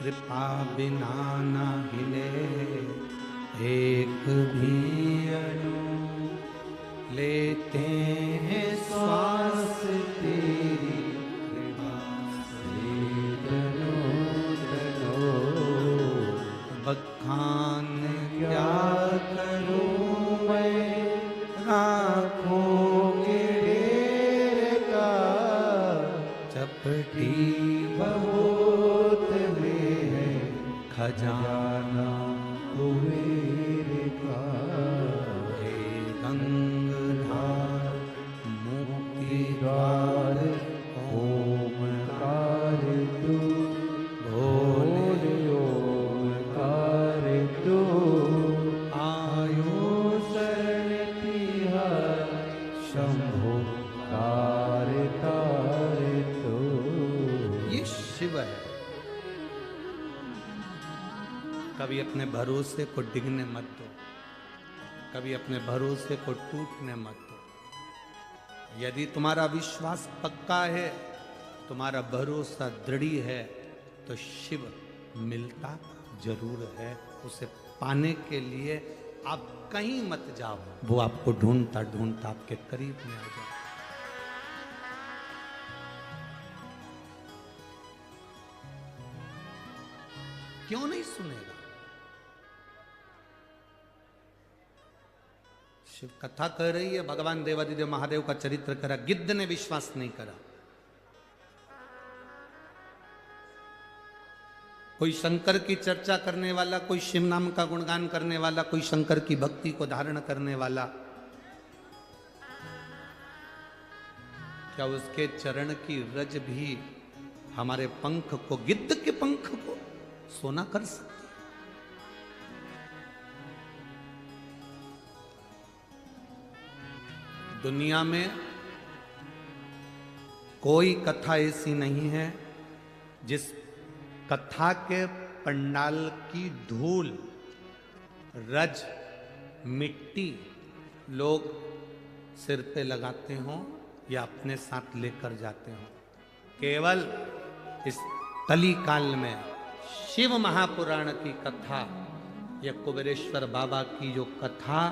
कृपा बिना न हिले एक भी अणु, लेते हैं श्वास तेरी कृपा से तनो तनो। बखान क्या करूं मैं आँखों के ढेर का, चपटी बहुत में है खजाना कुबेर का। हे गंगाधार मुक्ति द्वार ओमकार तू, भोले ओमकार तू। आयो शरण तिहार शंभो तारे तारे तो। ये शिव है। कभी अपने भरोसे को डिगने मत दो, कभी अपने भरोसे को टूटने मत दो। यदि तुम्हारा विश्वास पक्का है, तुम्हारा भरोसा दृढ़ है, तो शिव मिलता जरूर है। उसे पाने के लिए आप कहीं मत जाओ, वो आपको ढूंढता ढूंढता आपके करीब में आ जाए। क्यों नहीं सुनेगा? शिव कथा कह रही है, भगवान देवादिदेव महादेव का चरित्र करा, गिद्ध ने विश्वास नहीं करा। कोई शंकर की चर्चा करने वाला, कोई शिव नाम का गुणगान करने वाला, कोई शंकर की भक्ति को धारण करने वाला, क्या उसके चरण की रज भी हमारे पंख को, गिद्ध के पंख को सोना कर सकती? दुनिया में कोई कथा ऐसी नहीं है जिस कथा के पंडाल की धूल, रज, मिट्टी लोग सिर पे लगाते हों या अपने साथ लेकर जाते हों। केवल इस कली काल में शिव महापुराण की कथा या कुबेरेश्वर बाबा की जो कथा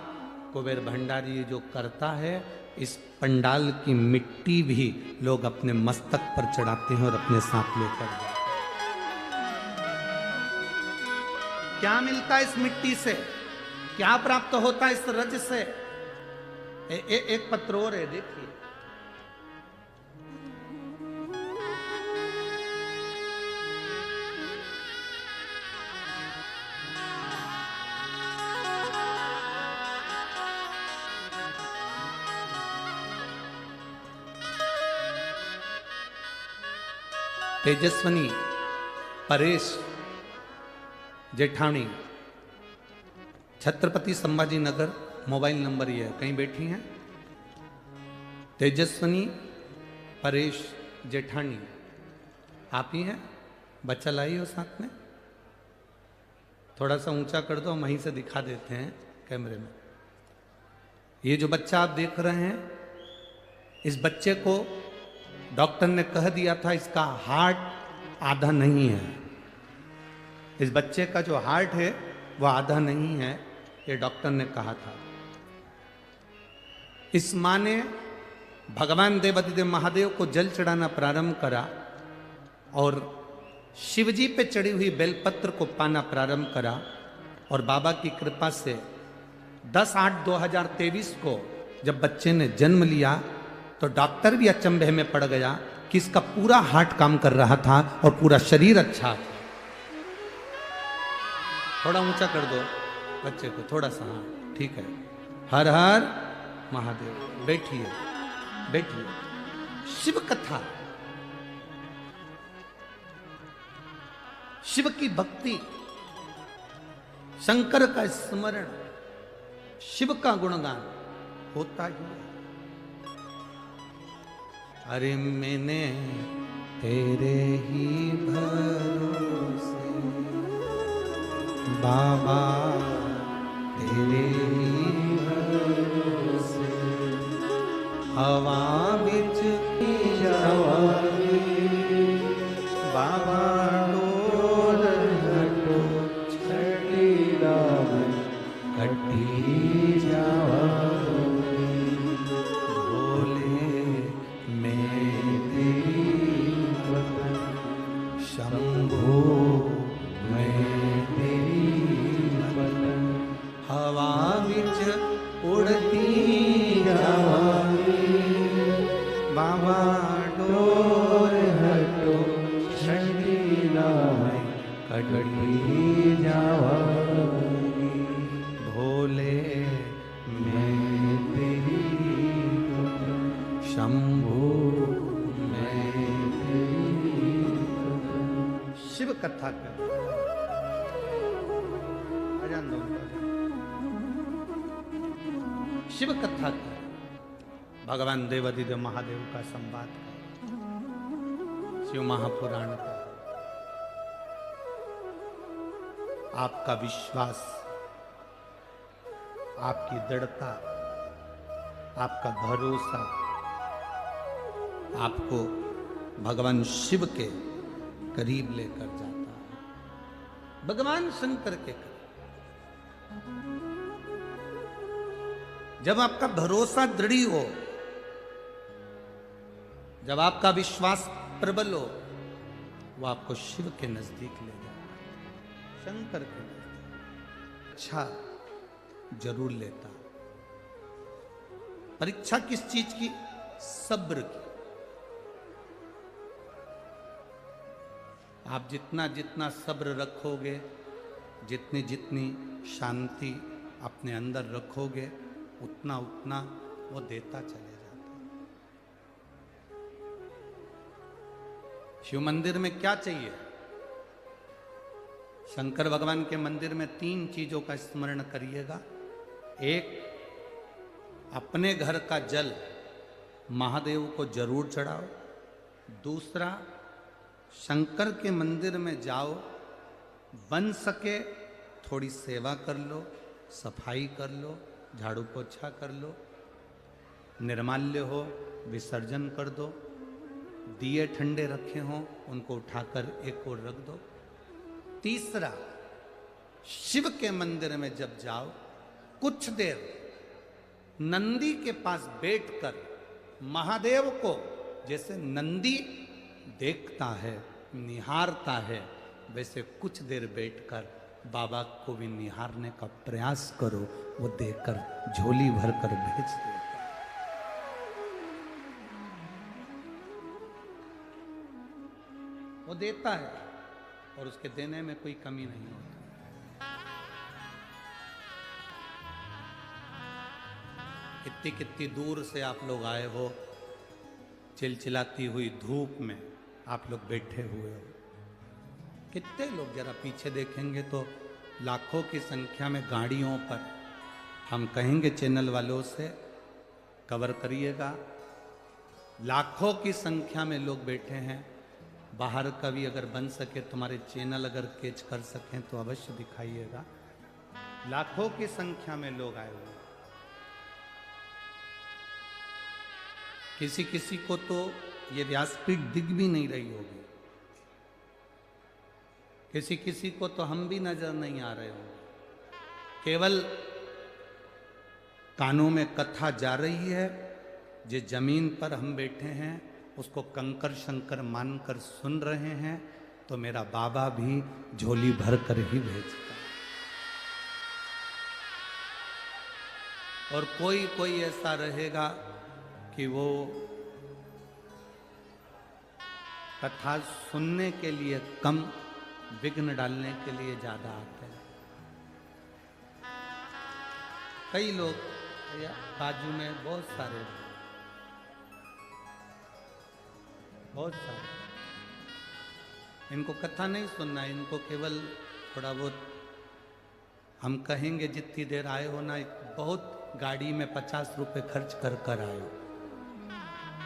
कुबेर भंडारी जो करता है, इस पंडाल की मिट्टी भी लोग अपने मस्तक पर चढ़ाते हैं और अपने साथ लेकर जाते हैं। क्या मिलता है इस मिट्टी से? क्या प्राप्त होता है इस रज से? एक पत्र और है, देखिए। तेजस्वनी परेश जेठानी, छत्रपति संभाजी नगर, मोबाइल नंबर ये है, कहीं बैठी हैं। तेजस्वनी परेश जेठानी, आप ही हैं? बच्चा लाई हो साथ में? थोड़ा सा ऊंचा कर दो, हम वहीं से दिखा देते हैं कैमरे में। ये जो बच्चा आप देख रहे हैं, इस बच्चे को डॉक्टर ने कह दिया था इसका हार्ट आधा नहीं है। इस बच्चे का जो हार्ट है वो आधा नहीं है, ये डॉक्टर ने कहा था। इस मां ने भगवान देवादिदेव महादेव को जल चढ़ाना प्रारंभ करा और शिवजी पे चढ़ी हुई बेलपत्र को पाना प्रारंभ करा, और बाबा की कृपा से 10/8/2023 को जब बच्चे ने जन्म लिया तो डॉक्टर भी अचंभे में पड़ गया कि इसका पूरा हार्ट काम कर रहा था और पूरा शरीर अच्छा था। थोड़ा ऊंचा कर दो बच्चे को, थोड़ा सा, हाँ ठीक है। हर हर महादेव। बैठिए बैठिए। शिव कथा, शिव की भक्ति, शंकर का स्मरण, शिव का गुणगान होता ही है। अरे मैंने तेरे ही भरोसे बाबा, तेरे ही भरोसे हवा बिच जावांगी बाबा डोर शंभो मैं तेरी बदन हवा विच उड़ती जावांगी बाबा डोर हटो छड़ी लाए कड़ी जावांगी भोले मैं तेरी बदन शंभो मैं तेरी बदन। शिव कथा कर शिव कथा का भगवान देवादिदेव महादेव का संवाद का शिव महापुराण का आपका विश्वास, आपकी दृढ़ता, आपका भरोसा आपको भगवान शिव के करीब लेकर जाता है, भगवान शंकर के करीब। जब आपका भरोसा दृढ़ हो, जब आपका विश्वास प्रबल हो, वो आपको शिव के नजदीक ले जाता है, शंकर के नजदीक। अच्छा जरूर लेता। परीक्षा किस चीज की? सब्र की। आप जितना जितना सब्र रखोगे, जितनी जितनी शांति अपने अंदर रखोगे, उतना उतना वो देता चले जाता है। शिव मंदिर में क्या चाहिए? शंकर भगवान के मंदिर में 3 चीजों का स्मरण करिएगा। एक, अपने घर का जल महादेव को जरूर चढ़ाओ। दूसरा, शंकर के मंदिर में जाओ, बन सके थोड़ी सेवा कर लो, सफाई कर लो, झाड़ू पोछा कर लो, निर्माल्य हो विसर्जन कर दो, दिए ठंडे रखे हों उनको उठाकर एक ओर रख दो। तीसरा, शिव के मंदिर में जब जाओ, कुछ देर नंदी के पास बैठकर महादेव को, जैसे नंदी देखता है निहारता है, वैसे कुछ देर बैठकर बाबा को भी निहारने का प्रयास करो। वो देकर झोली भरकर भेज देगा। वो देता है और उसके देने में कोई कमी नहीं होती। कितनी कितनी दूर से आप लोग आए हो, चिलचिलाती हुई धूप में आप लोग बैठे हुए हो। कितने लोग जरा पीछे देखेंगे तो लाखों की संख्या में गाड़ियों पर, हम कहेंगे चैनल वालों से कवर करिएगा, लाखों की संख्या में लोग बैठे हैं। बाहर का भी अगर बन सके, तुम्हारे चैनल अगर कैच कर सकें तो अवश्य दिखाइएगा। लाखों की संख्या में लोग आए हुए। किसी किसी को तो ये व्यासपीठ दिख भी नहीं रही होगी, किसी किसी को तो हम भी नजर नहीं आ रहे होंगे। केवल कानों में कथा जा रही है, जिस जमीन पर हम बैठे हैं उसको कंकर शंकर मानकर सुन रहे हैं, तो मेरा बाबा भी झोली भर कर ही भेजता है। और कोई कोई ऐसा रहेगा कि वो कथा सुनने के लिए कम, विघ्न डालने के लिए ज्यादा आते हैं। कई लोग बाजू में बहुत सारे, इनको कथा नहीं सुनना, इनको केवल थोड़ा बहुत, हम कहेंगे जितनी देर आए हो ना, बहुत गाड़ी में 50 रुपए खर्च कर कर आए हो,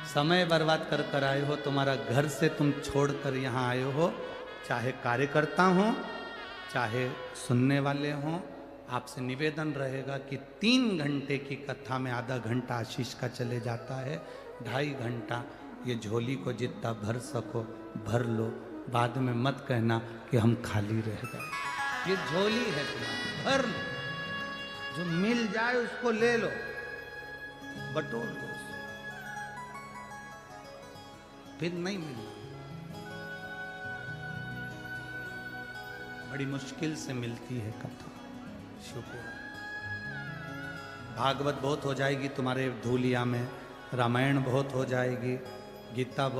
समय बर्बाद कर कर आए हो, तुम्हारा घर से तुम छोड़कर यहाँ आए हो। चाहे कार्यकर्ता हो चाहे सुनने वाले हों, आपसे निवेदन रहेगा कि 3 घंटे की कथा में आधा घंटा आशीष का चले जाता है, 2.5 घंटा ये झोली को जितना भर सको भर लो। बाद में मत कहना कि हम खाली रह गए। ये झोली है तुम्हारी, भर लो, जो मिल जाए उसको ले लो, बटोर दो, फिर नहीं मिलना। बड़ी मुश्किल से मिलती है कथा शिवपुराण। भागवत बहुत हो जाएगी तुम्हारे धूलिया में, रामायण बहुत हो जाएगी, गीता बहुत